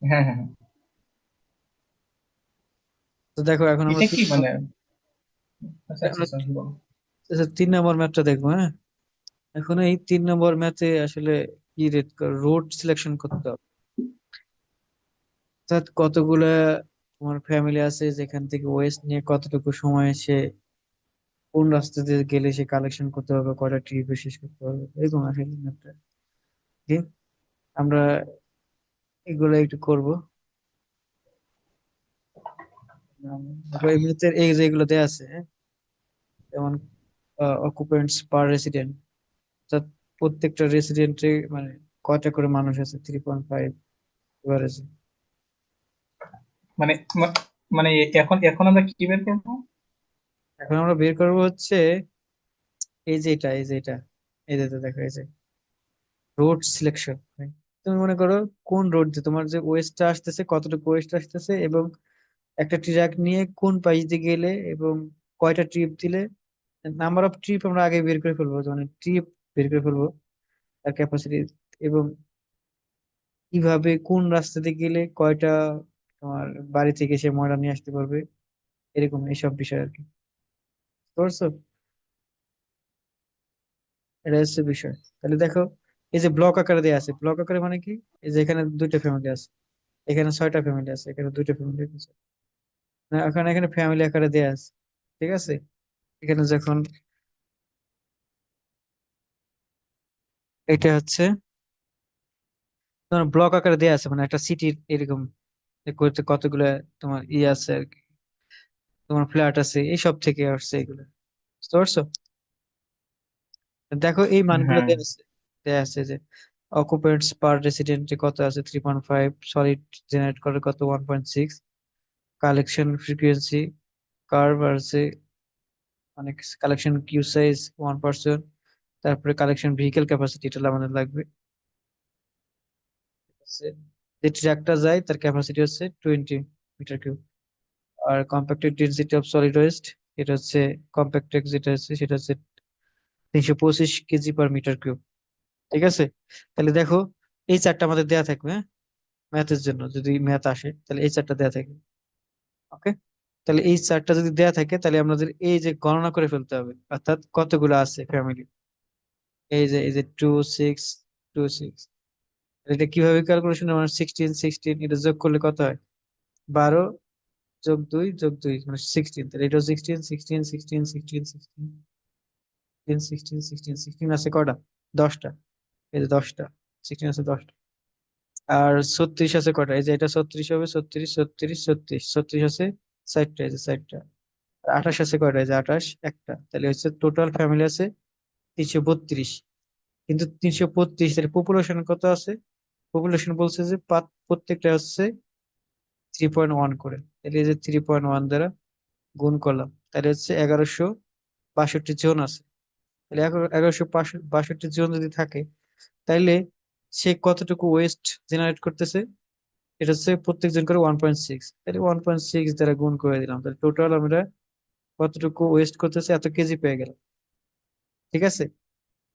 হ্যাঁ, হ্যাঁ, হ্যাঁ। তো দেখো এখন আমরা এটা কি মানে? আচ্ছা, আচ্ছা, আমরা আচ্ছা, বলো। 3 নম্বর ম্যাথটা দেখবো, হ্যাঁ। এখন এই 3 নম্বর ম্যাথে আসলে কি রেট রোড সিলেকশন করতে হবে। অর্থাৎ কতগুলা তোমার ফ্যামিলি আছে যেখান থেকে ওয়েস্ট নিয়ে কতটুকু সময় সে কোন রাস্তা দিয়ে গেলে সে কালেকশন করতে হবে, কয়টা ট্রিপ শেষ করতে হবে, এরকম আসলে ম্যাথটা। যে আমরা এগুলো একটু করব। দেখো এই ম্যাথের এই যেগুলো দেওয়া আছে, হ্যাঁ, যেমন অকুপেন্টস পার রেসিডেন্ট, অর্থাৎ প্রত্যেকটা রেসিডেন্টে মানে কয়টা করে মানুষ আছে, 3.5 এভারেজ। মানে মানে এখন এখন আমরা কি বের করবো? এখন আমরা বের করবো হচ্ছে এই যে এটা, এই যে এটা, এই যে দেখো এই যে রোড সিলেকশন। তুমি মনে করো কোন রোড দিয়ে তোমার যে ওয়েস্টটা আসতেছে, কতটুকু ওয়েস্ট আসতেছে, এবং একটা ট্রাক নিয়ে কোন পাশ দিয়ে গেলে এবং কয়টা ট্রিপ দিলে, নাম্বার অফ ট্রিপ আমরা আগে বের করে ফেলবো, মানে ট্রিপ বের করে ফেলবো তার ক্যাপাসিটি, এবং কিভাবে কোন রাস্তা দিয়ে গেলে কয়টা তোমার বাড়ি থেকে সে ময়লা নিয়ে আসতে পারবে, এরকম এইসব বিষয় আর কি। বুঝতে পারছো? এটা হচ্ছে বিষয়। তাহলে দেখো এই যে ব্লক আকারে দেওয়া আছে, ব্লক আকারে মানে কি, এই যে এখানে দুইটা ফ্যামিলি আছে, এখানে 6টা ফ্যামিলি আছে, এখানে দুইটা ফ্যামিলি আছে, না এখানে এখানে ফ্যামিলি আকারে দেয়া আছে। ঠিক আছে, এখানে যখন এটা হচ্ছে তোমার ব্লক আকারে দেয়া আছে, মানে একটা সিটির এরকম যে কতগুলো তোমার আছে আর কি, তোমার ফ্ল্যাট আছে, এইসব থেকে আসছে এগুলো। বুঝতে পারছো? দেখো এই মানগুলো হ্যাঁ, দেয়া আছে যে অকুপেন্টস পার রেসিডেন্ট কত আছে 3.5, সলিড জেনারেট করে কত 1.6, কালেকশন ফ্রিকোয়েন্সি কার্ভ আছে, মানে কালেকশন কিউ সাইজ 1%, তারপরে কালেকশন ভেহিকেল ক্যাপাসিটি এটা আমাদের লাগবে। ঠিক আছে? যে ট্রাকটা যায় তার ক্যাপাসিটি হচ্ছে 20 মিটার কিউব। আর compacted density of solid waste, এটা হচ্ছে কম্প্যাক্টেড যেটা আছে সেটা হচ্ছে 325 কেজি/মিটার কিউব। ঠিক আছে, তাহলে দেখো এই চারটা আমাদের দেয়া থাকবে, হ্যাঁ, ম্যাথের জন্য যদি ম্যাথ আসে তাহলে এই চারটা দেয়া থাকবে। ওকে, তাহলে এই চারটা যদি দেয়া থাকে তাহলে আমাদের এই যে গণনা করে ফেলতে হবে, অর্থাৎ কতগুলো আছে ফ্যামিলি। এই যে 2 6 2 6, এটা কিভাবে ক্যালকুলেশন, মানে 16 16 এটা যোগ করলে কত হয়, 12+2+2 মানে 16, তাহলে এটা 16 16 16 16 16 16 আছে কয়টা, 10টা। এই যে 10টা, 16 আছে 10টা। আর 36 আছে কয়টা, এই যে এটা 36 হবে, 36 36 36 36 আছে 60টা, এই যে 60টা। আর 28 আছে কয়টা, এই যে 28 একটা, তাহলে হচ্ছে টোটাল ফ্যামিলি আছে 332। কিন্তু 332 এর পপুলেশন কত আছে, পপুলেশন বলছে যে প্রত্যেকটা হচ্ছে 3.1 করে, তাহলে এই যে 3.1 দ্বারা গুণ করলাম, তাহলে হচ্ছে 1162 জন আছে। তাহলে 1162 জন যদি থাকে, তাইলে সে কতটুকু ওয়েস্ট জেনারেট করতেছে, এটা হচ্ছে প্রত্যেক জন করে 1.6, তাহলে 1.6 দ্বারা গুণ করে দিলাম, তাহলে টোটাল আমরা কতটুকু ওয়েস্ট করতেছে এত কেজি পেয়ে গেলাম। ঠিক আছে,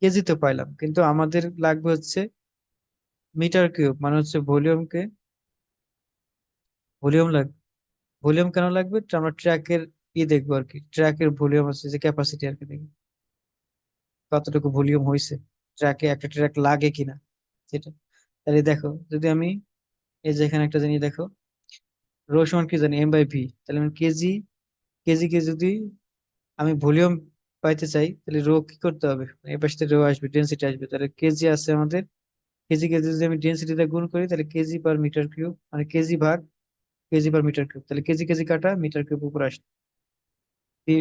কেজি তো পাইলাম, কিন্তু আমাদের লাগবে হচ্ছে মিটার কিউব, মানে হচ্ছে ভলিউমকে, ভলিউম লাগবে। ভলিউম কেন লাগবে, আমরা ট্র্যাকের দেখবো আর কি, ট্র্যাকের ভলিউম আছে যে ক্যাপাসিটি আর কি, দেখি কতটুকু ভলিউম হয়েছে, ট্র্যাকে একটা ট্র্যাক লাগে কিনা সেটা। তাহলে দেখো যদি আমি এই যে এখানে একটা জিনিস দেখো, রো সমান কি জানি m/v, তাহলে আমি কেজি, কেজি যদি আমি ভলিউম পাইতে চাই তাহলে রো কি করতে হবে, এই পাশে রো আসবে, ডেন্সিটি আসবে, তাহলে কেজি আছে আমাদের, কেজি কেজি যদি আমি ডেন্সিটিতে গুণ করি তাহলে কেজি/মিটার কিউব, মানে কেজি ভাগ কেজি/মিটার কিউব, তাহলে কেজি কেজি কাটা মিটার কিউব উপর আসে। যদি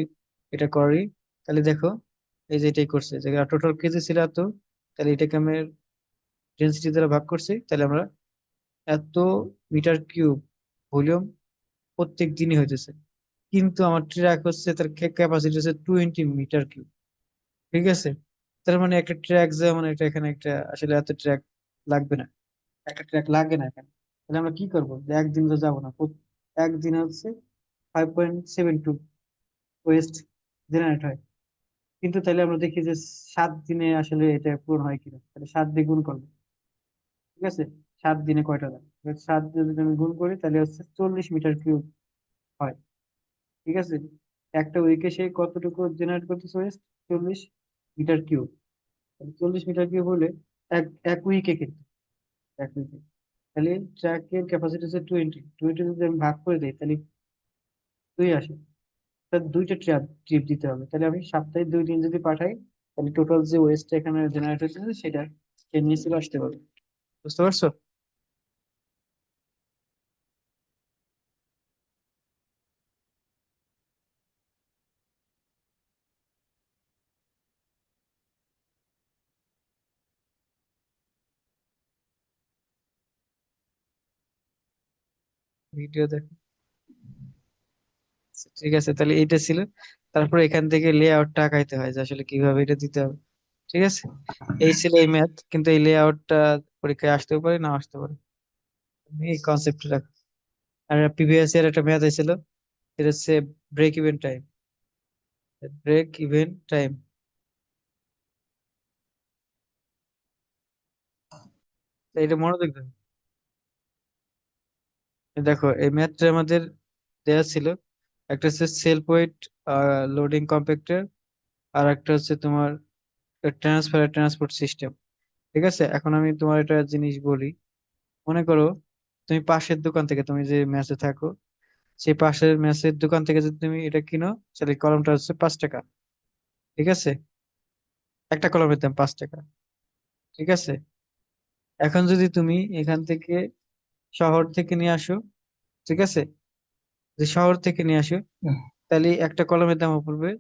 এটা করি তাহলে দেখো এই যে এটাই করছে যে টোটাল কেজি ছিল এত, তাহলে এটাকে আমি ডেন্সিটি দ্বারা ভাগ করছি, তাহলে আমরা এত মিটার কিউব ভলিউম প্রত্যেক দিনই হইতেছে। কিন্তু আমার ট্র্যাক হচ্ছে তার ক্যাপাসিটি হচ্ছে 20 মিটার কিউব। ঠিক আছে, তার মানে একটা ট্র্যাক যেমন এটা, এখানে একটা আসলে এত ট্র্যাক লাগবে না, একটা ট্র্যাক লাগে না এখানে। তাহলে আমরা কি করবো, যে একদিন তো যাবো না, একদিন হচ্ছে 5.72 ওয়েস্ট জেনারেট হয়। কিন্তু তাহলে আমরা দেখি যে 7 দিনে আসলে এটা পূরণ হয় কিনা, তাহলে 7 দিয়ে গুণ করবো। ঠিক আছে, 7 দিনে কয়টা দেয়, সাত যদি আমি গুণ করি তাহলে হচ্ছে 40 মিটার কিউব হয়। ঠিক আছে, একটা উইকে সে কতটুকু জেনারেট করতেছে waste? 40 metre cube. 40 metre cube হলে এক এক উইকে কিন্তু, এক উইকে, তাহলে ট্রাকের ক্যাপাসিটি হচ্ছে 20 যদি আমি ভাগ করে দিই তাহলে 2 আসে। তার দুইটা ট্রিপ দিতে হবে, তাহলে আমি সপ্তাহে 2 দিন যদি পাঠাই তাহলে টোটাল যে ওয়েস্ট এখানে জেনারেট হচ্ছে সেটা সে নিয়ে চলে আসতে পারবে। বুঝতে পারছো? ভিডিও দেখো। আচ্ছা, ঠিক আছে, তাহলে এইটা ছিল। তারপর এখান থেকে লে আউটটা আঁকাইতে হয় যে আসলে কিভাবে এটা দিতে হবে। ঠিক আছে, এই ছিল এই ম্যাথ, কিন্তু এই লে আউটটা পরীক্ষায় আসতেও পারে না আসতে পারে। তুমি এই কনসেপ্ট রাখো। আর প্রিভিয়াস ইয়ার একটা ম্যাথ হয়েছিল, এটা হচ্ছে break even time. Break even time, এটা মনোযোগ দাও। দেখো এই ম্যাথটা আমাদের দেয়া ছিল, একটা হচ্ছে সেলফ ওয়েট লোডিং কম্প্যাক্টর, আর একটা হচ্ছে তোমার ট্রান্সপোর্ট সিস্টেম। ঠিক আছে, এখন আমি তোমার একটা জিনিস বলি। মনে করো তুমি পাশের দোকান থেকে, তুমি যে ম্যাচে থাকো সেই পাশের ম্যাচের দোকান থেকে যদি তুমি এটা কিনো, তাহলে কলমটা হচ্ছে 5 টাকা। ঠিক আছে, একটা কলমের দাম 5 টাকা। ঠিক আছে, এখন যদি তুমি এখান থেকে শহর থেকে নিয়ে আসো, ঠিক আছে, যে শহর থেকে নিয়ে আসো, তাহলে একটা কলমের দাম পড়বে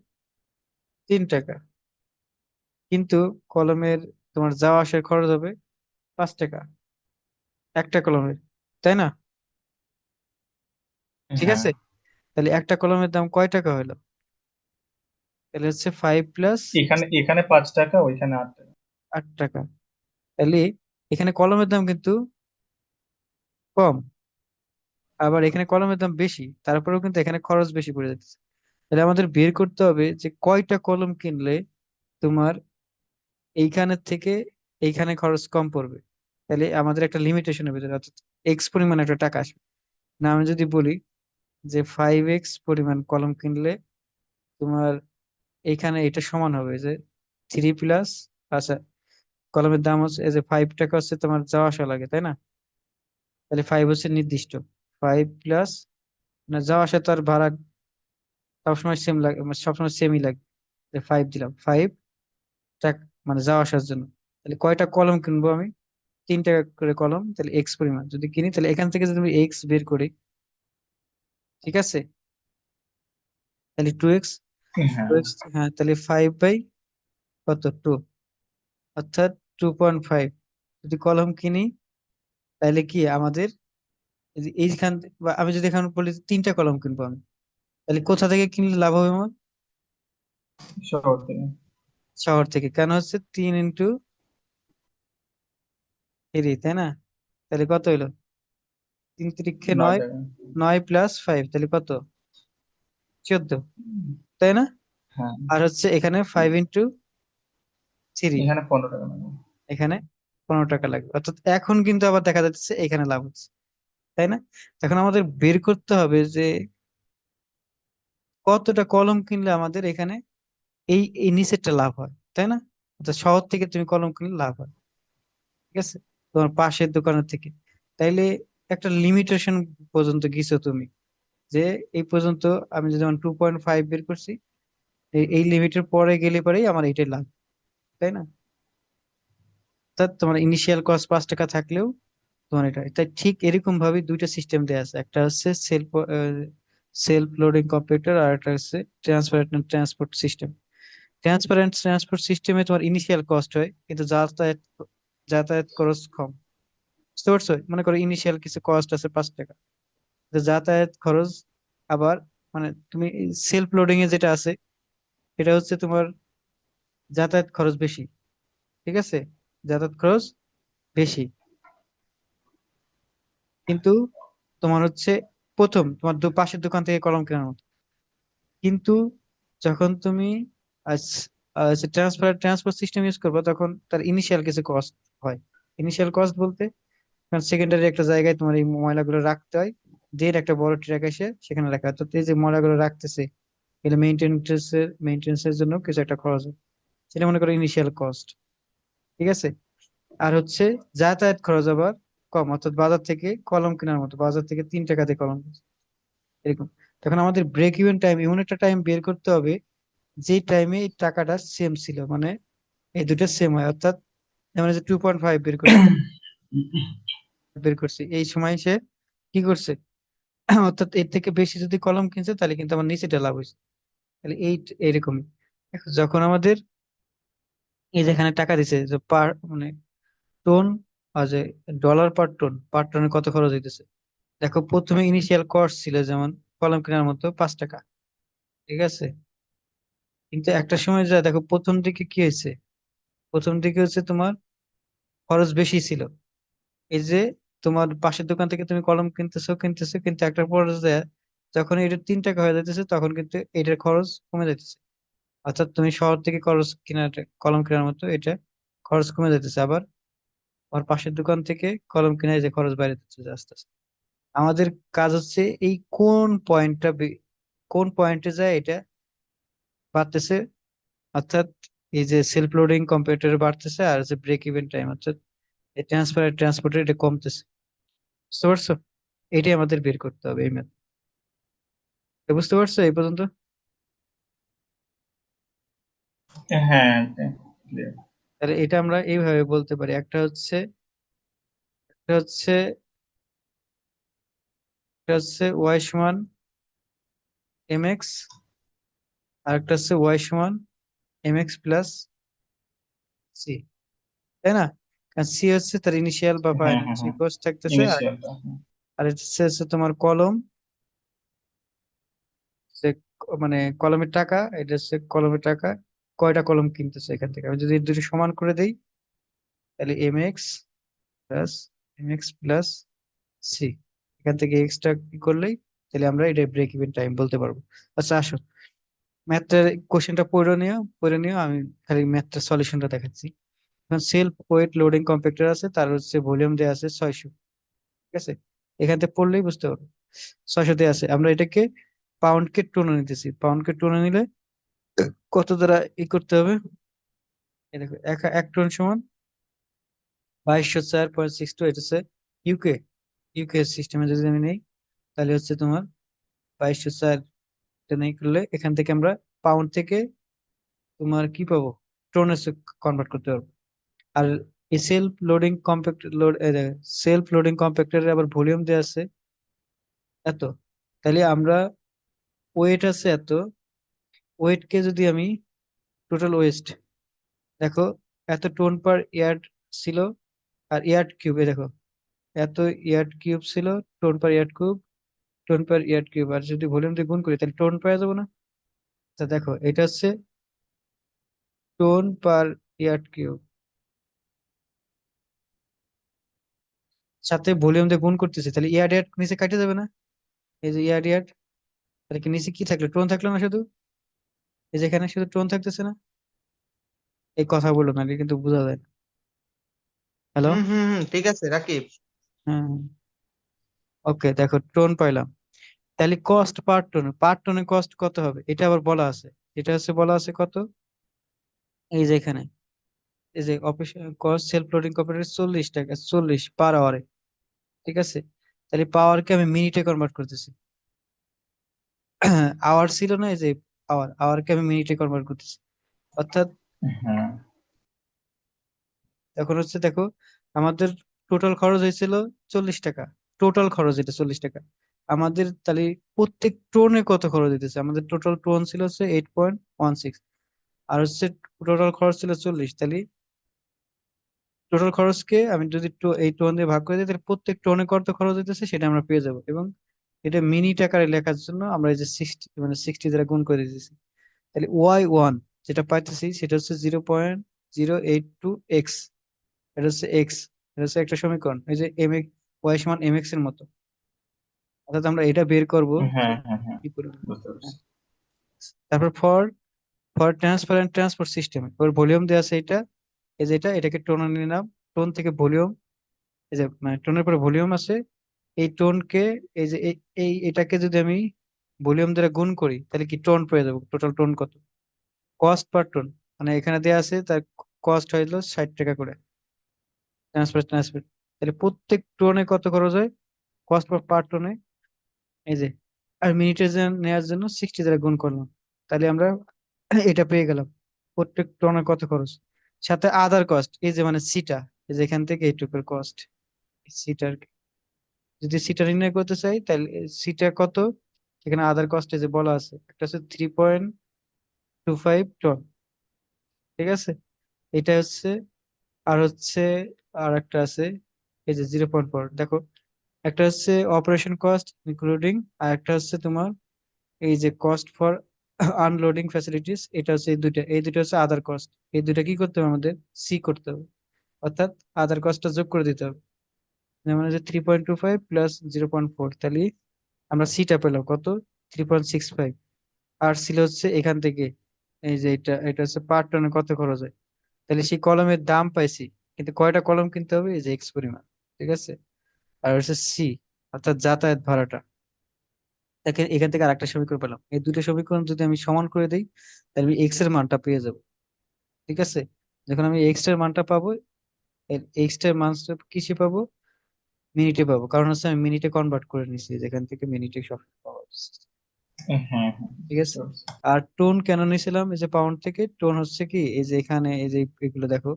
3 টাকা। কিন্তু কলমের তোমার যাওয়া আসার খরচ হবে 5 টাকা একটা কলমের, তাই না? ঠিক হ্যাঁ, আছে, তাহলে একটা কলমের দাম কয় টাকা হলো? তাহলে হচ্ছে 5 প্লাস এখানে এখানে 5 টাকা, ওইখানে 8 টাকা। 8 টাকা। তাহলে এখানে কলমের দাম কিন্তু কম, আবার এখানে কলমের দাম বেশি, তারপরেও কিন্তু এখানে খরচ বেশি পড়ে যাচ্ছে। তাহলে আমাদের বের করতে হবে যে কয়টা কলম কিনলে তোমার এইখানের থেকে এইখানে খরচ কম পড়বে। তাহলে আমাদের একটা লিমিটেশনের ভিতরে, অর্থাৎ এক্স পরিমাণ একটা টাকা আসবে। না, আমি যদি বলি যে 5x পরিমাণ কলম কিনলে তোমার এইখানে এটা সমান হবে যে 3 প্লাস, আচ্ছা, কলমের দাম হচ্ছে এই যে 5 টাকা হচ্ছে তোমার যাওয়া আসা লাগে, তাই না? তাহলে 5 হচ্ছে নির্দিষ্ট, 5 প্লাস, না যাওয়া আসা তো আর ভাড়া সবসময় সেম লাগে, মানে সবসময় সেমই লাগে। 5 দিলাম, 5 টাকা মানে যাওয়া আসার জন্য। তাহলে কয়টা কলম কিনবো আমি? 3 টাকা করে কলম, তাহলে এক্স পরিমাণ যদি কিনি, তাহলে এখান থেকে যদি আমি এক্স বের করি, ঠিক আছে, তাহলে 2x। হ্যাঁ, 2x, হ্যাঁ, তাহলে 5/, কত, 2, অর্থাৎ 2.5 যদি কলম কিনি, তাহলে কি আমাদের এই যে এইখান বা আমি যদি এখন বলি যে 3টা কলম কিনবো আমি, তাহলে কোথা থেকে কিনলে লাভ হবে আমার? শহর থেকে। শহর থেকে, কেন হচ্ছে 3 × 3, তাই না? তাহলে কত হইলো? 3 × 3 নয় 9, টাকা 9 + 5 তাহলে কত? 14, তাই না? হ্যাঁ, আর হচ্ছে এখানে 5 × 3, এখানে 15 টাকা লাগবে। এখানে 15 টাকা লাগবে। অর্থাৎ এখন কিন্তু আবার দেখা যাচ্ছে এখানে লাভ হচ্ছে, তাই না? এখন আমাদের বের করতে হবে যে কতটা কলম কিনলে আমাদের এখানে এই এই নিচেরটা লাভ হয়, তাই না? অর্থাৎ শহর থেকে তুমি কলম কিনলে লাভ হয়, ঠিক আছে, তোমার পাশের দোকানের থেকে। তাইলে একটা লিমিটেশন পর্যন্ত গেছো তুমি, যে এই পর্যন্ত আমি যদি 2.5 বের করছি, এই লিমিটের পরে গেলে পরেই আমার এটাই লাভ, তাই না? অর্থাৎ তোমার ইনিশিয়াল কস্ট 5 টাকা থাকলেও তোমার এটা, তাই ঠিক এরকম ভাবে দুইটা সিস্টেম দেয়া আছে, একটা হচ্ছে সেলফ লোডিং কম্পিউটার, আর একটা হচ্ছে ট্রান্সপারেন্ট ট্রান্সপোর্ট সিস্টেম। ট্রান্সপোর্ট সিস্টেমে তোমার ইনিশিয়াল কস্ট হয়, কিন্তু যাতায়াত খরচ কম। বুঝতে পারছো? মনে করো ইনিশিয়াল কিছু কস্ট আছে 5 টাকা, তো যাতায়াত খরচ আবার, মানে তুমি সেলফ লোডিং এ যেটা আছে এটা হচ্ছে তোমার যাতায়াত খরচ বেশি, ঠিক আছে, যাতায়াত খরচ বেশি, কিন্তু তোমার হচ্ছে প্রথম তোমার পাশের দোকান থেকে কলম কেনার মতো। কিন্তু যখন তুমি ট্রান্সপোর্ট সিস্টেম ইউজ করবে তখন তার ইনিশিয়াল কিছু কস্ট হয়। ইনিশিয়াল কস্ট বলতে কারণ সেকেন্ডারি একটা জায়গায় তোমার এই ময়লাগুলো রাখতে হয়, দেন একটা বড় ট্রাক এসে সেখানে রাখা হয়। তো এই যে ময়লাগুলো রাখতেছে, এটা মেনটেন্সের জন্য কিছু একটা খরচ হয়, সেটা মনে করো ইনিশিয়াল কস্ট। ঠিক আছে। আর হচ্ছে যাতায়াত খরচ আবার কম, অর্থাৎ বাজার থেকে কলম কেনার মতো, বাজার থেকে 3 টাকা দিয়ে কলম কিনছে, এরকম। তখন আমাদের ব্রেক ইভেন টাইম, এমন একটা টাইম বের করতে হবে যে টাইমে এই টাকাটা সেম ছিল, মানে এই দুটো সেম হয়। অর্থাৎ যেমন 2.5 বের করছি, এই সময় সে কি করছে, অর্থাৎ এর থেকে বেশি যদি কলম কিনছে তাহলে কিন্তু আমার নিচেটা লাভ হয়েছে। তাহলে এইরকমই। দেখো, যখন আমাদের এই যেখানে টাকা দিছে যে পার মানে টন, আর যে ডলার পার টনে কত খরচ হইতেছে। দেখো প্রথমে ইনিশিয়াল কস্ট ছিল যেমন কলম কেনার মতো 5 টাকা, ঠিক আছে। কিন্তু একটা সময় যা দেখো প্রথম দিকে কি হয়েছে, প্রথম দিকে হচ্ছে তোমার খরচ বেশি ছিল। এই যে তোমার পাশের দোকান থেকে তুমি কলম কিনতেছো কিন্তু একটা পর্যায়ে যখন এটা 3 টাকা হয়ে যাইতেছে তখন কিন্তু এটার খরচ কমে যাইতেছে। অর্থাৎ তুমি শহর থেকে কলম কেনার মতো এটা খরচ কমে যাইতেছে। আবার আর পাশের দোকান থেকে কলম কিনে যে খরচ বাইরে যাচ্ছে আস্তে আস্তে। আমাদের কাজ হচ্ছে এই কোন পয়েন্টে যায় এটা বাড়তেছে, অর্থাৎ এই যে সেলফ লোডিং কম্পিউটার বাড়তেছে, আর যে ব্রেক ইভেন টাইম অর্থাৎ এই ট্রান্সপোর্টের এটা কমতেছে। বুঝতে পারছো? এটাই আমাদের বের করতে হবে এই ম্যাথ। বুঝতে পারছো এই পর্যন্ত? হ্যাঁ, clear. তাহলে এটা আমরা এইভাবে বলতে পারি, একটা হচ্ছে ওয়াই সমান এম এক্স, আর একটা হচ্ছে ওয়াই সমান এম এক্স প্লাস সি, তাই না? কারণ সি হচ্ছে তার ইনিশিয়াল বা হ্যাঁ, ফাইনাল, হ্যাঁ, সি হ্যাঁ, কোর্স থাকতেছে। আর ইনিশিয়ালটা। আর হচ্ছে তোমার কলম, যে মানে কলমের টাকা, এটা হচ্ছে কলমের টাকা, কয়টা কলম কিনতেছে এখান থেকে। আমি যদি এই দুটো সমান করে দেই তাহলে এম এক্স প্লাস সি, এখান থেকে এক্সট্রা কি করলেই তাহলে আমরা এটা ব্রেক ইভেন টাইম বলতে পারবো। আচ্ছা আসো, ম্যাথটার কোশ্চেনটা পড়ে নিও, আমি খালি ম্যাথটার সলিউশনটা দেখাচ্ছি। এখন সেলফ ওয়েট লোডিং কম্প্যাক্টর আছে, তার হচ্ছে ভলিউম দেওয়া আছে 600। ঠিক আছে, এখান থেকে পড়লেই বুঝতে পারবো। 600 দেওয়া আছে, আমরা এটাকে পাউন্ডকে টোনে নিতেছি। পাউন্ডকে টোনে নিলে কত দ্বারা করতে হবে, এই দেখো এক এক টন সমান 2204.62। এটা হচ্ছে ইউকে ইউকে সিস্টেমে যদি আমি নেই তাহলে হচ্ছে তোমার 2204, এটা নেই করলে এখান থেকে আমরা পাউন্ড থেকে তোমার কি পাবো, টোনে কনভার্ট করতে পারবো। আর এই সেলফ লোডিং কম্প্যাক্টরের আবার ভলিউম দেওয়া আছে এত, তাহলে আমরা ওয়েট আছে এত, ওয়েট কে যদি আমি টোটাল ওয়েস্ট, দেখো এত টোন পার ইয়ার্ড ছিল, আর ইয়ার্ড কিউবে দেখো এত ইয়ার্ড কিউব ছিল, টোন পার ইয়ার্ড কিউব, আর যদি ভলিউম দিয়ে গুণ করি তাহলে টোন পাওয়া যাবে না। তা দেখো এটা হচ্ছে টোন পার ইয়ার্ড কিউব, সাথে ভলিউম দিয়ে গুণ করতেছি, তাহলে ইয়ার্ড ইয়ার্ড নিচে কাটে যাবে না? এই যে ইয়ার্ড ইয়ার্ড, তাহলে কি নিচে কি থাকলো, টোন থাকলো না শুধু, এই যে এখানে শুধু টোন থাকতেছে না। এই কথা বললো না, এটা কিন্তু বোঝা যায় না। হ্যালো। হুম হুম হুম, ঠিক আছে রাকিব। হ্যাঁ, ওকে, দেখো টোন পাইলাম। তাহলে কস্ট পার টনে কস্ট কত হবে এটা আবার বলা আছে। এটা হচ্ছে বলা আছে কত, এই যে এখানে, এই যে office cost self loading computer 40 টাকা, 40 পার আওয়ারে। ঠিক আছে, তাহলে পাওয়ারকে আমি মিনিটে কনভার্ট করতেছি। আওয়ার ছিল না, এই যে আওয়ারকে আমি মিনিটে কনভার্ট করতেছি। অর্থাৎ হ্যাঁ, এখন হচ্ছে দেখো আমাদের টোটাল খরচ হয়েছিল 40 টাকা, টোটাল খরচ এটা 40 টাকা। আমাদের তাহলে প্রত্যেক টোনে কত খরচ দিতেছে, আমাদের টোটাল টোন ছিল হচ্ছে 8.16, আর হচ্ছে টোটাল খরচ ছিল 40, তাহলে টোটাল খরচকে আমি যদি এই টোন দিয়ে ভাগ করে দিই তাহলে প্রত্যেক টোনে কত খরচ হইতেছে সেটা আমরা পেয়ে যাবো। এবং এটা মিনিট আকারে লেখার জন্য আমরা এই যে 60 দ্বারা গুণ করে দিতেছি। তাহলে ওয়াই 1 যেটা পাইতেছি সেটা হচ্ছে 0.082 এক্স, এটা হচ্ছে এক্স, এটা হচ্ছে একটা সমীকরণ, এই যে এম এক্স, ওয়াই সমান এম এক্স এর মতো। অর্থাৎ আমরা এটা বের করব যে হ্যাঁ, হ্যাঁ, হ্যাঁ, কি করবো। বুঝতে পারছি। হ্যাঁ। তারপর for for transfer and transport system, ওর ভলিউম দেওয়া আছে এটা, এই যে এটাকে টোন নিলাম, টোন থেকে ভলিউম, এই যে মানে টোনের পরে ভলিউম আছে, এই টোনকে, এই যে এটাকে যদি আমি ভলিউম দ্বারা গুণ করি তাহলে কি টোন পেয়ে যাবো, টোটাল টোন কত, কস্ট পার টোন। মানে এখানে দেওয়া আছে তার কস্ট হইলো 60 টাকা করে ট্রান্সফার। তাহলে প্রত্যেক টোনে কত খরচ হয়, কস্ট পার পার টোনে, এই যে, আর মিনিটের নেওয়ার জন্য 60 দ্বারা গুণ করলাম, তাহলে আমরা এটা পেয়ে গেলাম প্রত্যেক টোনে কত খরচ। সাথে আদার কস্ট, এই যে মানে সিটা, এই যে এখান থেকে এইটুকুর কস্ট, সিটার, যদি সিটা নির্ণয় করতে চাই তাহলে সিটা কত, এখানে আদার কস্টে যে বলা আছে, একটা হচ্ছে 3.25 টন, ঠিক আছে, এটা হচ্ছে, আর হচ্ছে, আর একটা আছে, এই যে 0.4, দেখো, একটা হচ্ছে অপারেশন কস্ট ইনক্লুডিং, আর একটা হচ্ছে তোমার এই যে কস্ট ফর আনলোডিং ফ্যাসিলিটিস, এটা হচ্ছে এই দুইটা হচ্ছে আদার কস্ট। এই দুইটা কি করতে হবে আমাদের, সি করতে হবে, অর্থাৎ আদার কস্টটা যোগ করে দিতে হবে। যেমন হচ্ছে 3.25 প্লাস 0.4, তাহলে আমরা সিটা পেলাম কত, 3.65। আর ছিল হচ্ছে এখান থেকে, এই যে এটা হচ্ছে পার টনে কত খরচ হয়, তাহলে সেই কলমের দাম পাইছি, কিন্তু কয়টা কলম কিনতে হবে, এই যে এক্স পরিমাণ, ঠিক আছে। আর হচ্ছে সি, অর্থাৎ যাতায়াত ভাড়াটা। দেখেন এখান থেকে আরেকটা সমীকরণ পেলাম, এই দুটো সমীকরণ যদি আমি সমান করে দিই তাহলে আমি এক্স এর মানটা পেয়ে যাব, ঠিক আছে। যখন আমি এক্স এর মানটা পাবো, এক্স এর মানটা কিসে পাবো, মিনিটে পাবো, কারণ হচ্ছে আমি মিনিটে কনভার্ট করে নিছি, যেখান থেকে মিনিটে সব পাওয়া যাচ্ছে, হ্যাঁ হ্যাঁ, ঠিক আছে। বুঝতে পারছি। আর টোন কেন নিয়েছিলাম, এই যে পাউন্ড থেকে, টোন হচ্ছে কি, এই যে এখানে এই যে এগুলো দেখো,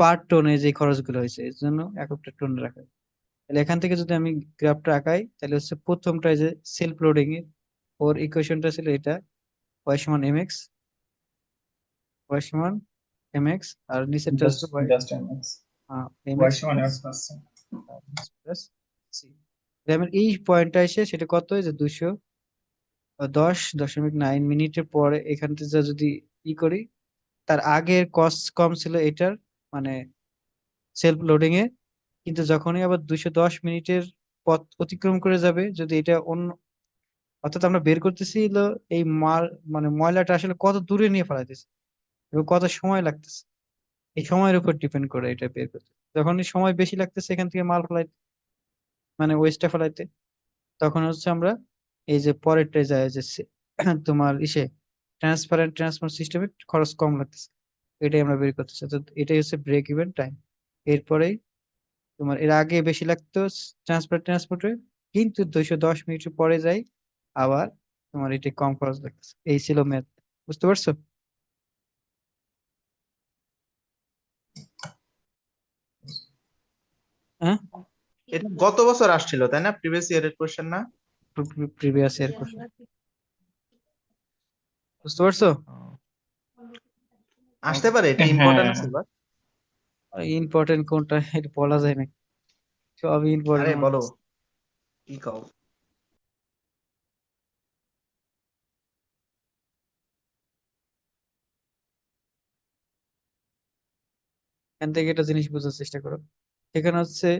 পার টোনে যে খরচগুলো হয়েছে এর জন্য এককটা টোন রাখা হয়। তাহলে এখান থেকে যদি আমি গ্রাফটা আঁকাই তাহলে হচ্ছে প্রথমটা এই যে সেলফ লোডিং এ, ওর ইকুয়েশনটা ছিল এটা, ওয়াই সমান এম এক্স, ওয়াই সমান এম এক্স, আর নিচেরটা জাস্ট হচ্ছে Y just M X, M Y X সমান প্লাস এক্স পাচ্ছে। সি। যেমন এই পয়েন্টটা এসে সেটা কত, যে 210.9 মিনিটের পরে এখান থেকে যদি ই করি, তার আগের কস্ট কম ছিল এটার, মানে সেলফ লোডিং এ, কিন্তু যখনই আবার 210 মিনিটের পথ অতিক্রম করে যাবে, যদি এটা অন্য, অর্থাৎ আমরা বের করতেছি হলো এই মাল, মানে ময়লাটা আসলে কত দূরে নিয়ে ফেলাইতেছে এবং কত সময় লাগতেছে, এই সময়ের উপর ডিপেন্ড করে এটা বের করতে। যখন এই সময় বেশি লাগতেছে এখান থেকে মাল ফেলাই, মানে ওয়েস্টটা ফেলাইতে, তখন হচ্ছে আমরা এই যে পরেরটায় যায় যে তোমার ইসে ট্রান্সপোর্ট সিস্টেমে খরচ কম লাগতেছে, এটাই আমরা বের করতেছি, তো এটাই হচ্ছে ব্রেক ইভেন টাইম। এরপরেই তোমার এর আগে বেশি লাগতো ট্রান্সপোর্টে, কিন্তু 210 মিনিটের পরে যাই আবার তোমার এটা কম খরচ লাগতেছে, এই ছিল ম্যাথ, বুঝতে পারছো? হ্যাঁ, এটা গত বছর আসছিল তাই না, প্রিভিয়াস ইয়ারের কোশ্চেন না? প্রিভিয়াস ইয়ার কোশ্চেন, বুঝতে পারছো? আসতে পারে, এটা হ্যাঁ ইম্পর্টেন্ট আছে এবার। ইম্পর্টেন্ট কোনটা এটা বলা যায় না, সবই আরে ইম্পর্টেন্ট মনে বলো, হচ্ছে। কি কও? এখান থেকে একটা জিনিস বোঝার চেষ্টা করো, এখানে হচ্ছে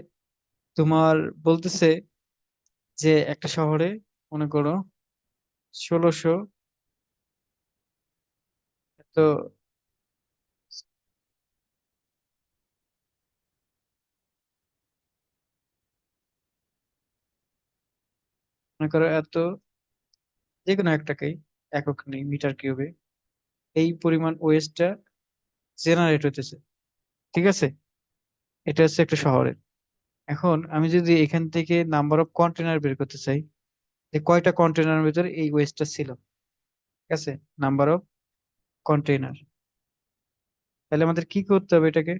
তোমার বলতেছে যে একটা শহরে মনে করো 1600, তো মনে করো এত, যে কোনো একটাকেই একক নেই, মিটার কিউবে এই পরিমাণ ওয়েস্টটা জেনারেট হইতেছে, ঠিক আছে, এটা হচ্ছে একটা শহরের। এখন আমি যদি এখান থেকে নাম্বার অফ কন্টেনার বের করতে চাই, যে কয়টা কন্টেনারের ভিতরে এই ওয়েস্টটা ছিল, ঠিক আছে, নাম্বার অফ কন্টেনার, তাহলে আমাদের কি করতে হবে, এটাকে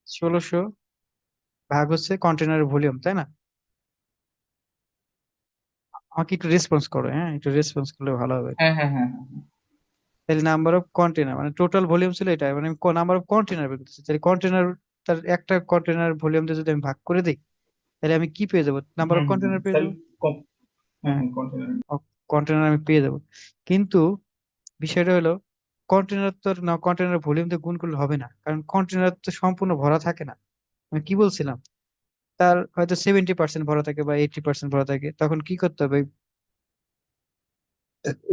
1600 ভাগ হচ্ছে কন্টেনারের ভলিউম, তাই না? আমাকে একটু রেসপন্স করো, হ্যাঁ একটু রেসপন্স করলে ভালো হবে। হ্যাঁ হ্যাঁ হ্যাঁ তাহলে নাম্বার অফ কন্টেনার মানে টোটাল ভলিউম ছিল এটা, মানে আমি নাম্বার অফ কন্টেনার বের করতেছি, তাহলে কন্টেনার, তার একটা কন্টেনার ভলিউম দিয়ে যদি আমি ভাগ করে দিই তাহলে আমি কি পেয়ে যাবো, নাম্বার অফ কন্টেনার পেয়ে যাবো। সেলফ কম। হ্যাঁ হ্যাঁ, হ্যাঁ, কন্টিনিউ। কন্টেনার আমি পেয়ে যাবো, কিন্তু বিষয়টা হলো কন্টেনার তো না, কন্টেনার ভলিউম দিয়ে গুণ করলে হবে না, কারণ কন্টেনার তো সম্পূর্ণ ভরা থাকে না। আমি কি বলছিলাম, তার হয়তো 70% ভরা থাকে বা 80% ভরা থাকে, তখন কি করতে হবে,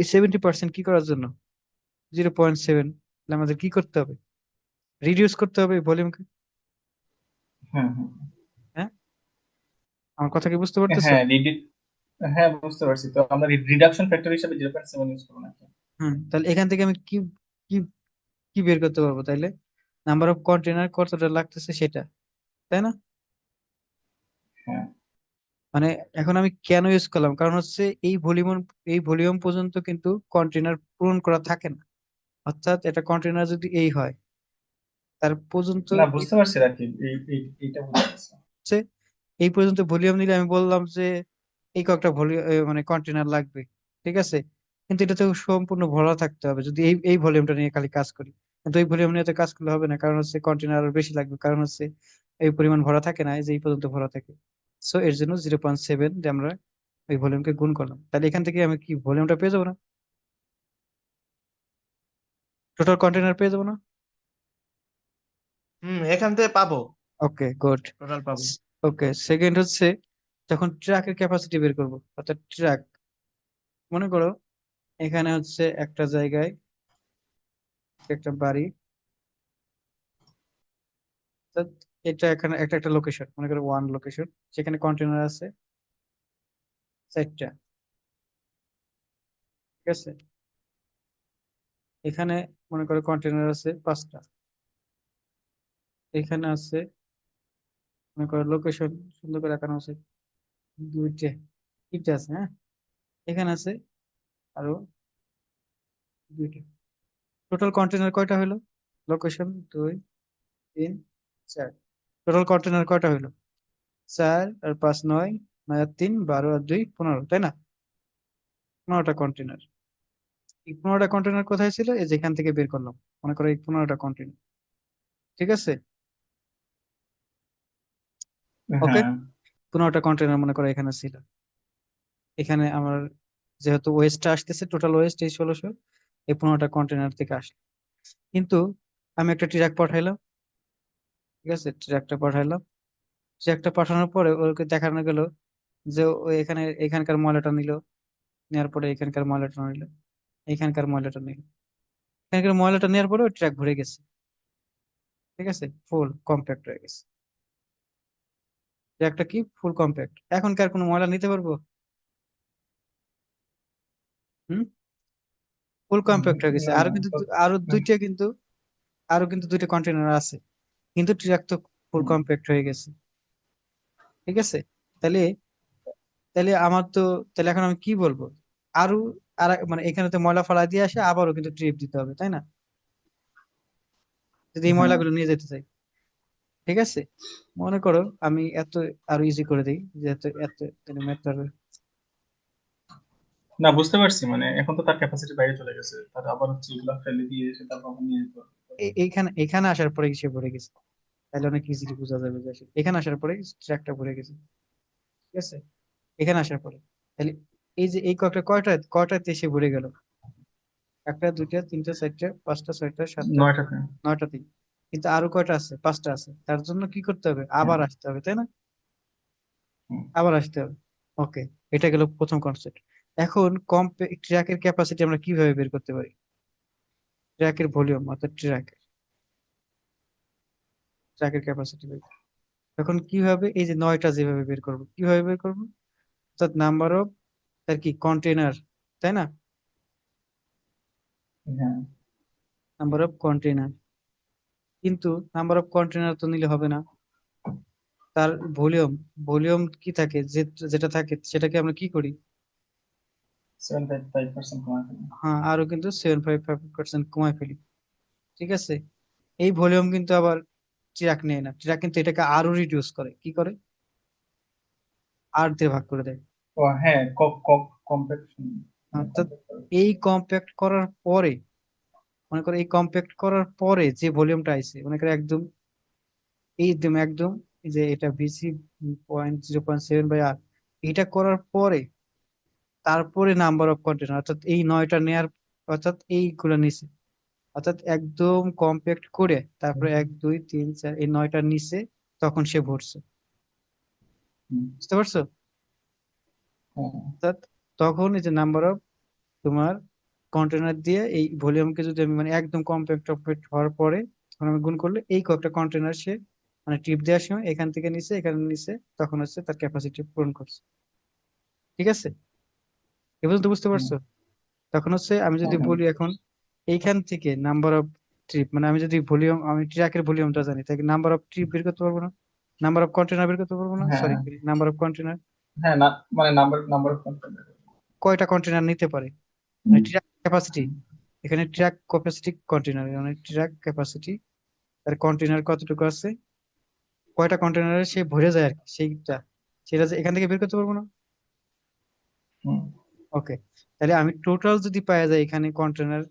এই 70% কি করার জন্য, 0.7, আমাদের কি করতে হবে, রিডিউস করতে হবে ভলিউমকে। হ্যাঁ হ্যাঁ হ্যাঁ, আমার কথা কি বুঝতে পারতেছো? হ্যাঁ হ্যাঁ, বুঝতে পারছি। তো আমরা রিডাকশন ফ্যাক্টর হিসেবে 0.7 ইউজ করবো নাকি? তাহলে এখান থেকে আমি কি কি কি বের করতে পারবো তাইলে? নাম্বার অফ কন্টেনার কতটা লাগতেছে সেটা, তাই না? হ্যাঁ মানে এখন আমি কেন ইউজ করলাম, কারণ হচ্ছে এই ভলিউম পর্যন্ত কিন্তু কন্টেনার পূরণ করা থাকে না। অর্থাৎ এটা কন্টেনার যদি এই হয় তার পর্যন্ত না, এই বুঝতে পারছি রাকিব, এইটা বুঝতে পারছি। হচ্ছে এই পর্যন্ত ভলিউম নিলে আমি বললাম যে এই কয়েকটা ভলিউম মানে কন্টেনার লাগবে, ঠিক আছে। কিন্তু এটা তো সম্পূর্ণ ভরা থাকতে হবে যদি এই ভলিউমটা নিয়ে খালি কাজ করি। কিন্তু এই ভলিউম নিয়ে তো কাজ করলে হবে না, কারণ হচ্ছে কন্টেনার আরো বেশি লাগবে, কারণ হচ্ছে এই পরিমাণ ভরা থাকে না, এই যে এই পর্যন্ত ভরা থাকে। সো এর জন্য 0.7 দিয়ে আমরা ওই ভলিউমকে গুণ করলাম, তাহলে এখান থেকে আমি কি ভলিউমটা পেয়ে যাবো না? টোটাল কন্টেনার পেয়ে যাবো না? এখান থেকে পাবো, ওকে, গুড। টোটাল পাবো। ওকে, সেকেন্ড হচ্ছে যখন ট্রাকের ক্যাপাসিটি বের করবো, অর্থাৎ ট্রাক, মনে করো এখানে হচ্ছে একটা জায়গায় একটা বাড়ি, অর্থাৎ এটা এখানে একটা একটা লোকেশন, মনে করো ওয়ান লোকেশন, সেখানে কন্টেনার আছে 4টা, ঠিক আছে। এখানে মনে করো কন্টেনার আছে 5টা, এখানে আছে মনে করো লোকেশন সুন্দর করে দেখানো আছে 2টে, 3টে আছে, হ্যাঁ। এখানে আছে আরো 2টে। টোটাল কন্টেনার কয়টা হলো? লোকেশন 2, 3, 4। টোটাল কন্টেনার কয়টা হলো? 4 আর 5 9, 9 আর 3 12 আর 2 15, তাই না? 15টা কন্টেনার। এই 15টা কন্টেনার কোথায় ছিল? এই যেখান থেকে বের করলাম, মনে করো এই 15টা কন্টেনার, ঠিক আছে। ওকে, হ্যাঁ 15টা কন্টেনার মনে করো এখানে ছিল। এখানে আমার যেহেতু ওয়েস্টটা আসতেছে, টোটাল ওয়েস্ট এই 1600, এই 15টা কন্টেনার থেকে আসলো। কিন্তু আমি একটা ট্রাক পাঠাইলাম, ঠিক আছে, ট্রাকটা পাঠাইলাম। ট্রাকটা পাঠানোর পরে ওকে দেখানো গেল যে ও এখানকার ময়লাটা নিল, নেওয়ার পরে এখানকার ময়লাটা নিল, এখানকার ময়লাটা নিল, এখানকার ময়লাটা নেওয়ার পরে ওই ট্রাক ভরে গেছে, ঠিক আছে, ফুল কম্প্যাক্ট হয়ে গেছে। ট্রাকটা কি ফুল কম্প্যাক্ট, এখনকার কোনো ময়লা নিতে পারবো? হুম, ফুল কম্প্যাক্ট হয়ে গেছে। না আরো কিন্তু আরো দুইটা কিন্তু আরো কিন্তু 2টা কন্টেনার আছে, কিন্তু ট্রাক তো ফুল কম্প্যাক্ট হয়ে গেছে, ঠিক আছে। তাহলে তাহলে আমার তো, তাহলে এখন আমি কি বলবো? আরো মানে এখানে তো ময়লা ফালা দিয়ে আসে, আবারও কিন্তু ট্রিপ দিতে হবে, তাই না? যদি এই হ্যাঁ, ময়লাগুলো নিয়ে যেতে চাই, ঠিক আছে। মনে করো আমি আরো ইজি করে দিই, যে এত এত ম্যাথড। না, বুঝতে পারছি। মানে এখন তো তার ক্যাপাসিটি বাইরে চলে গেছে, তার আবার হচ্ছে এগুলা ফেলে দিয়ে এসে তারপর আবার নিয়ে যেতে হবে। এইখানে এখানে আসার পরে সে ভরে গেছে, তাহলে অনেক ইজিলি বোঝা যাবে যে এখানে আসার পরে ট্র্যাকটা ভরে গেছে, ঠিক আছে। এখানে আসার পরে তাহলে এই যে এই কয়টাতে সে ভরে গেল? একটা, দুইটা, তিনটা, চারটা, পাঁচটা, ছয়টা, সাতটা, 9টাতে। 9টাতে। কিন্তু আরো কয়টা আছে? 5টা আছে। তার জন্য কি করতে হবে? হ্যাঁ আবার আসতে হবে, তাই না? হুম, আবার আসতে হবে। ওকে, এটা গেল প্রথম কনসেপ্ট। এখন ট্র্যাকের ক্যাপাসিটি আমরা কিভাবে বের করতে পারি? ট্র্যাকের ভলিউম অর্থাৎ ট্র্যাকের ক্যাপাসিটি বের করব। এখন কিভাবে? এই যে 9টা যেভাবে বের করব, কিভাবে বের করব? অর্থাৎ নাম্বার অফ তার কি কন্টেনার, তাই না? হ্যাঁ নাম্বার অফ কন্টেনার। কিন্তু নাম্বার অফ কন্টেনার তো নিলে হবে না, তার ভলিউম। ভলিউম কি থাকে, যেটা থাকে সেটাকে আমরা কি করি? 7.5% কমা ফেলি। হ্যাঁ, আরো কিন্তু 7.5% কমায় ফেলি, ঠিক আছে। এই ভলিউম কিন্তু আবার ট্রাক নেয় না, ট্রাক কিন্তু এটাকে আরো রিডিউস করে, কি করে? 8 দিয়ে ভাগ করে দেয়। ও হ্যাঁ, কম্প্যাকশন, মানে অর্থাৎ কম্প্যাক্ট করে। এই কম্প্যাক্ট করার পরে, মনে করো এই কম্প্যাক্ট করার পরে যে ভলিউমটা আইছে, মনে করো একদম একদম এই যে এটা ভিসি 0.7/r, এটা করার পরে তারপরে নাম্বার অফ কন্টেনার, অর্থাৎ এই 9টা নেয়ার, অর্থাৎ এইগুলা নিচে, অর্থাৎ একদম কম্প্যাক্ট করে তারপরে 1 2 3 4 এই 9টার নিচে তখন সে ভরছে, হুম, বুঝতে পারছো? হ্যাঁ অর্থাৎ তখন এই যে নাম্বার অফ তোমার কন্টেনার দিয়ে এই ভলিউমকে যদি আমি মানে একদম কম্প্যাক্ট হওয়ার পরে তখন আমি গুণ করলে এই কয়েকটা কন্টেনার সে মানে ট্রিপ দেওয়ার সময় এখান থেকে নিচে এখানে নিচে তখন হচ্ছে তার ক্যাপাসিটি পূরণ করছে। ঠিক আছে, এ পর্যন্ত বুঝতে হুম, পারছো? তখন হচ্ছে আমি হ্যাঁ যদি হ্যাঁ বলি এখন এইখান থেকে নাম্বার অফ ট্রিপ, মানে আমি যদি ভলিউম, আমি ট্র্যাকের ভলিউমটা জানি, তাই নাম্বার অফ ট্রিপ বের করতে পারবো না? নাম্বার অফ কন্টেনার বের করতে পারবো না, হ্যাঁ সরি, নাম্বার অফ কন্টেনার, হ্যাঁ, না মানে নাম্বার নাম্বার অফ কন্টেন্ট। কয়টা কন্টেনার নিতে পারে, মানে ট্র্যাক ক্যাপাসিটি। এখানে ট্র্যাক ক্যাপাসিটি কন্টেনার, মানে ট্র্যাক ক্যাপাসিটি তার কন্টেনার কতটুকু আছে, কয়টা কন্টেনারে সে ভরে যায় আর কি, সেইটা সেটা যে এখান থেকে বের করতে পারবো না। হুম, ওকে, তাহলে আমি টোটাল যদি পাওয়া যায় এখানে কন্টেনার,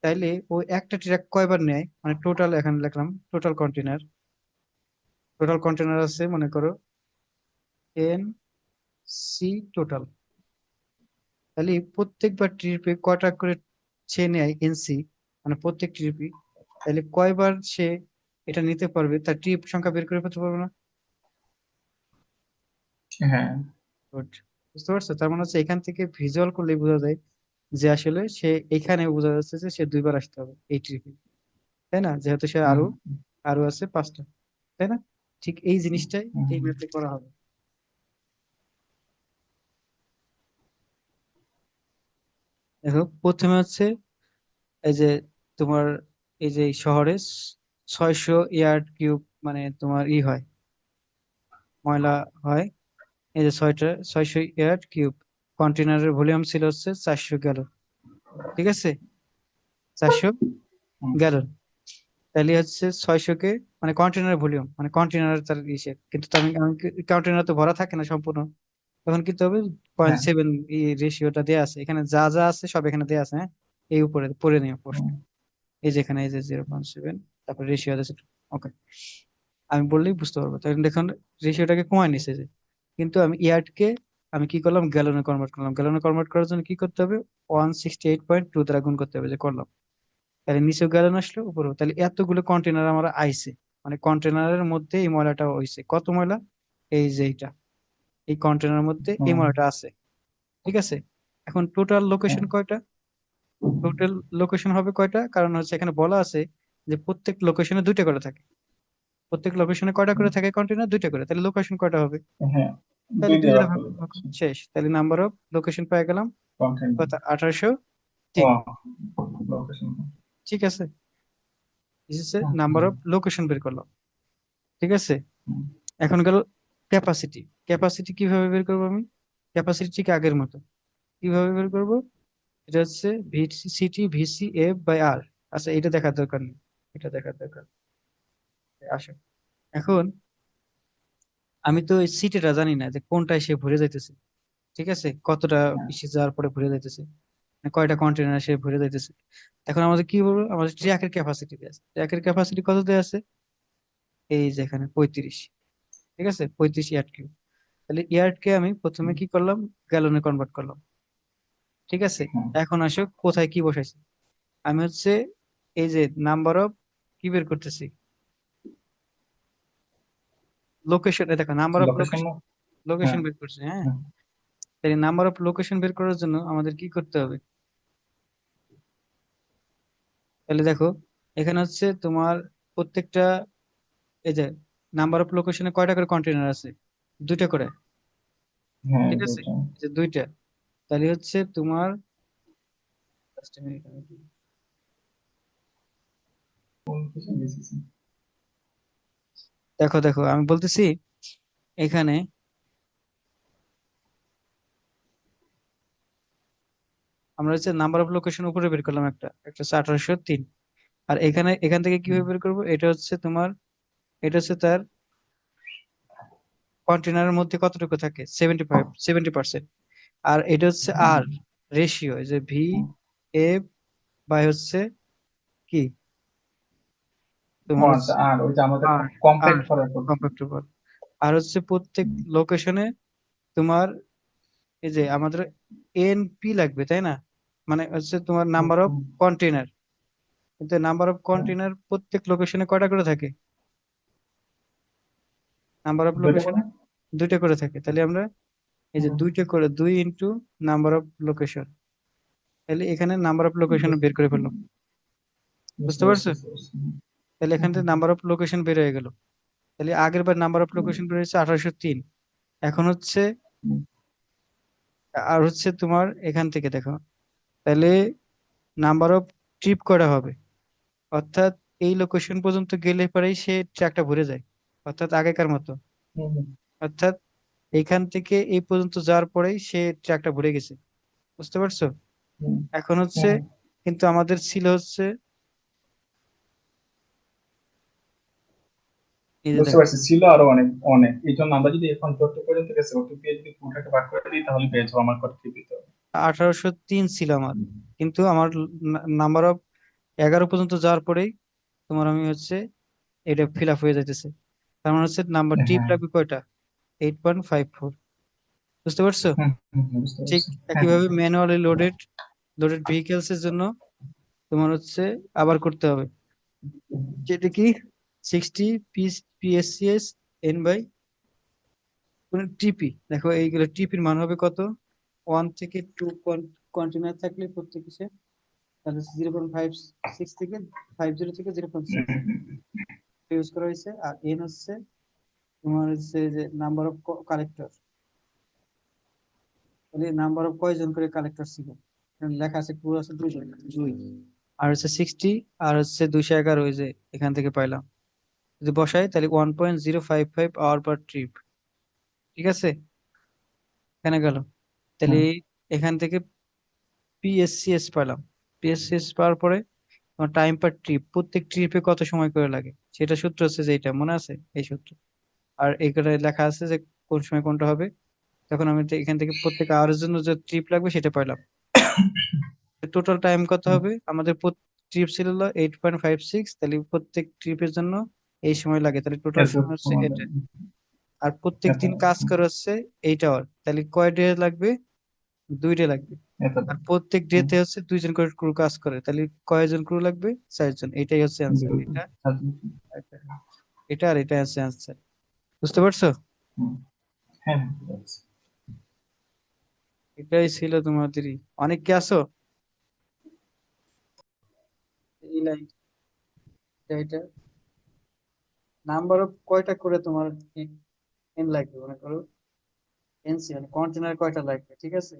তাইলে ও একটা ট্রাক কয়বার নেয়, মানে টোটাল এখানে লিখলাম টোটাল কন্টেনার আছে মনে করো এন সি টোটাল। তাহলে প্রত্যেকবার ট্রিপে কয়টা করে সে নেয় এনসি, মানে প্রত্যেক ট্রিপে, তাহলে কয়বার সে এটা নিতে পারবে তার ট্রিপ সংখ্যা বের করে ফেলতে পারবে না? হ্যাঁ Good. বুঝতে পারছো? তার মানে হচ্ছে এখান থেকে ভিজুয়াল করলে বোঝা যায় যে আসলে সে এখানে বোঝা যাচ্ছে যে সে দুইবার আসতে হবে এই ট্রিপে, তাই না? যেহেতু সে হুম, আরো আরো আছে পাঁচটা, তাই না? ঠিক এই জিনিসটাই হুম, এই ম্যাথে করা হবে। দেখো প্রথমে হচ্ছে এই যে তোমার এই যে এই শহরে 600 ইয়ার্ড কিউব মানে তোমার হয় ময়লা হয়। এই যে 600 ইয়ার্ড কিউব কন্টেনারের ভলিউম ছিল হচ্ছে 400 গ্যালন। ঠিক আছে, 400 গ্যালন। তাহলে হচ্ছে 600 কে, মানে কন্টেনারের ভলিউম মানে কন্টেনার তার ইসে, কিন্তু তো আমি কন্টেনার তো ভরা থাকে না সম্পূর্ণ, তখন কি হবে, পয়েন্ট হ্যাঁ সেভেন এই রেশিওটা দেয়া আছে এখানে, যা যা আছে সব এখানে দেয়া আছে। হ্যাঁ, এই উপরে পড়ে নিও প্রশ্ন, হুম, এই যে এখানে এই যে 0.7, তারপর রেশিও আছে। ওকে, আমি বললেই বুঝতে পারবো। তখন দেখুন রেশিওটাকে কমায় নিছে যে, কিন্তু আমি ইয়ার্ডকে আমি কি করলাম, গ্যালনে কনভার্ট করলাম। গ্যালনে কনভার্ট করার জন্য কি করতে হবে, 168.2 দ্বারা গুণ করতে হবে, যে করলাম। তাহলে নিচেও গ্যালন আসলো উপরেও, তাহলে এতগুলো কন্টেনার আমার আইছে, মানে কন্টেনারের মধ্যে এই ময়লাটা হইছে। কত ময়লা, এই যে এইটা, এই কন্টেনারের মধ্যে এই হুম, ময়লাটা আছে। ঠিক আছে, এখন টোটাল হ্যাঁ, লোকেশন কয়টা, টোটাল লোকেশন হবে কয়টা, কারণ হচ্ছে এখানে বলা আছে যে প্রত্যেক লোকেশনে দুইটা করে থাকে, প্রত্যেক লোকেশনে কয়টা করে থাকে কন্টেনার, দুইটা করে, তাহলে লোকেশন কয়টা হবে, হ্যাঁ, তাহলে দুই দুই দিয়ে ভাগ দ্বারা ভাগ করলে ভাগ শেষ। তাহলে নাম্বার অফ লোকেশন পেয়ে গেলাম কন্টেন্ট। কত, 1803। ও লোকেশন। ঠিক আছে, হুম, নাম্বার হুম, অফ লোকেশন বের করলাম। ঠিক আছে, হুম, এখন গেল ক্যাপাসিটি। ক্যাপাসিটি কিভাবে বের করবো আমি, ক্যাপাসিটি ঠিক আগের মতো কিভাবে বের করব, এটা হচ্ছে ভিসিটি ভিসি এফ বাই আর। আচ্ছা, এটা দেখার দরকার নেই, এটা দেখার দরকার নেই। আসো, এখন আমি তো এই সিটিটা জানি না যে কোনটায় সে ভরে যাইতেছে। ঠিক আছে, কতটা হ্যাঁ বেশি যাওয়ার পরে ভরে যাইতেছে, মানে কয়টা কন্টেনার সে ভরে যাইতেছে। এখন আমাদের কি বলবো, আমাদের ট্র্যাকের ক্যাপাসিটি দেওয়া আছে। ট্র্যাকের ক্যাপাসিটি কত দেওয়া আছে, এই যে এখানে 35। ঠিক আছে, 35 ইয়ার্ড কিউব। তাহলে ইয়ার্ডকে আমি প্রথমে কি করলাম, গ্যালনে কনভার্ট করলাম। ঠিক আছে, হ্যাঁ, এখন আসো কোথায় কি বসাইছি, আমি হচ্ছে এই যে নাম্বার অফ কি বের করতেছি, লোকেশন, দেখো নাম্বার অফ লোকেশন। লোকেশন, হ্যাঁ লোকেশন বের করছি। হ্যাঁ, হ্যাঁ, তাহলে নাম্বার অফ লোকেশন বের করার জন্য আমাদের কি করতে হবে, তাহলে দেখো এখানে হচ্ছে তোমার প্রত্যেকটা এই যে নাম্বার অফ লোকেশনে কয়টা করে কন্টেনার আছে, দুইটা করে। হ্যাঁ ঠিক আছে, দুইটা। এই যে দুইটা, তাহলে হচ্ছে তোমার just a minute, কোন কিছু দিয়েছি। দেখো দেখো আমি বলতেছি এখানে আমরা হচ্ছে নাম্বার অফ লোকেশন উপরে বের করলাম, একটা একটা হচ্ছে 1803। আর এখানে এখান থেকে কিভাবে বের করবো, এটা হচ্ছে তোমার, এটা হচ্ছে তার কন্টেনারের মধ্যে কতটুকু থাকে, 70%। আর এটা হচ্ছে আর রেশিও, যে ভি এফ বাই হচ্ছে কি ও তোমার আচ্ছা, হচ্ছে আর ওই যে আমাদের আর আর কম্প্যাক্ট করার পদ্ধতি। কম্পাক্ট উপর। আর হচ্ছে প্রত্যেক লোকেশনে তোমার এই যে আমাদের এনপি লাগবে, তাই না? মানে হচ্ছে তোমার হুম, নাম্বার অফ হুম, কন্টেনার, কিন্তু নাম্বার অফ হ্যাঁ, কন্টেনার প্রত্যেক লোকেশনে কয়টা করে থাকে, নাম্বার অফ দুইটা করে। লোকেশনে দুইটা করে থাকে। তাহলে আমরা এই যে হুম, দুইটা করে, 2 ইন্টু নাম্বার অফ লোকেশন, তাহলে এখানে নাম্বার অফ লোকেশন বুঝ- বের করে ফেললাম। বুঝতে বুঝতে পারছি পারছো? বুঝতে পারছি। তাহলে তাহলে এখান থেকে নাম্বার অফ লোকেশন বের হয়ে গেল। তাহলে আগের বার নাম্বার অফ লোকেশন বের হয়েছে 1803। এখন হচ্ছে আর হচ্ছে তোমার এখান থেকে দেখো, তাহলে নাম্বার অফ ট্রিপ করা হবে, অর্থাৎ এই লোকেশন পর্যন্ত গেলে পরেই সে ট্র্যাকটা ভরে যায়, অর্থাৎ আগেকার মতো। অর্থাৎ এখান থেকে এই পর্যন্ত যাওয়ার পরেই সে ট্র্যাকটা ভরে গেছে, বুঝতে পারছো? এখন হচ্ছে কিন্তু আমাদের ছিল হচ্ছে এই যে বুঝতে দেখো পারছি, ছিল আরো অনেক অনেক, এই জন্য আমরা যদি এখন যত পর্যন্ত গেছে ওটুকু যদি পুরোটাকে ভাগ করে দিই তাহলে পেয়ে যাবো আমার কত টিপিতে হবে। 1803 ছিল আমার, কিন্তু আমার নাম্বার অফ 11 পর্যন্ত যাওয়ার পরেই তোমার আমি হচ্ছে এটা ফিল আপ হয়ে যাইতেছে। তার মানে হচ্ছে নাম্বার ট্রিপ হ্যাঁ। লাগবে কয়টা? 8.54। বুঝতে পারছো? বুঝতে ঠিক পারছি। হ্যাঁ একইভাবে ম্যানুয়ালি লোডেড লোডেড ভেহিকেলস এর জন্য তোমার হচ্ছে আবার করতে হবে, যেটা কি 60 PSCS এন বাই টিপি। দেখো এইগুলো টিপির মান হবে কত? 1 থেকে 2 কন্টেনার থাকলে প্রত্যেক সে তাহলে 0.56 থেকে 0.6 ইউজ করা হয়েছে। আর এন হচ্ছে তোমার হচ্ছে যে নাম্বার অফ কালেক্টর, তাহলে নাম্বার অফ কয়জন করে কালেক্টর ছিল এখানে লেখা আছে, পুরো আছে 2 জন, 2। আর হচ্ছে 60 আর হচ্ছে 211 ওই যে এখান থেকে পাইলাম, যদি বসাই তাহলে 1.055 আওয়ার পার ট্রিপ। ঠিক আছে, এখানে গেল। তাহলে এখান থেকে পিএসসিএস পেলাম। পিএসসিএস পাওয়ার পরে তোমার টাইম পার ট্রিপ, প্রত্যেক ট্রিপে কত সময় করে লাগে সেটা সূত্র হচ্ছে যে এটা মনে আছে এই সূত্র। আর এখানে লেখা আছে যে কোন সময় কোনটা হবে। তখন আমি এখান থেকে প্রত্যেক আওয়ারের জন্য যে ট্রিপ লাগবে সেটা পাইলাম। টোটাল টাইম কত হবে আমাদের? ট্রিপ ছিল 8.56, তাহলে প্রত্যেক ট্রিপের জন্য এই সময় লাগে, তাহলে টোটাল এত সময় হচ্ছে সময় এটা। লাগবে। আর প্রত্যেক এত দিন কাজ করে হচ্ছে 8 আওয়ার, তাহলে কয় ডে লাগবে? 2 ডে লাগবে। এত আর প্রত্যেক ডেতে হচ্ছে 2 জন করে ক্রু কাজ করে, তাহলে কয়জন ক্রু লাগবে? 4 জন। এটাই হচ্ছে অ্যান্সার। এটা এটা এটা আর এটা হচ্ছে অ্যান্সার। বুঝতে পারছো? হ্যাঁ বুঝতে পারছি। এটাই ছিল তোমাদেরই। অনেক কি আসো এই লাইন এটা নাম্বার অফ কয়টা করে তোমার এন লাগবে মনে করো, এনসি মানে কন্টেনার কয়টা লাগবে, ঠিক আছে?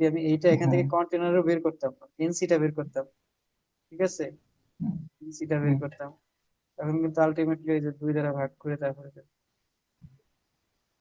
যে আমি এইটা এখান হ্যাঁ থেকে কন্টেনারও বের করতাম, এনসিটা বের করতাম, ঠিক আছে? এনসিটা বের করতাম, তখন কিন্তু আলটিমেটলি এই যে 2 দ্বারা ভাগ করে তারপরে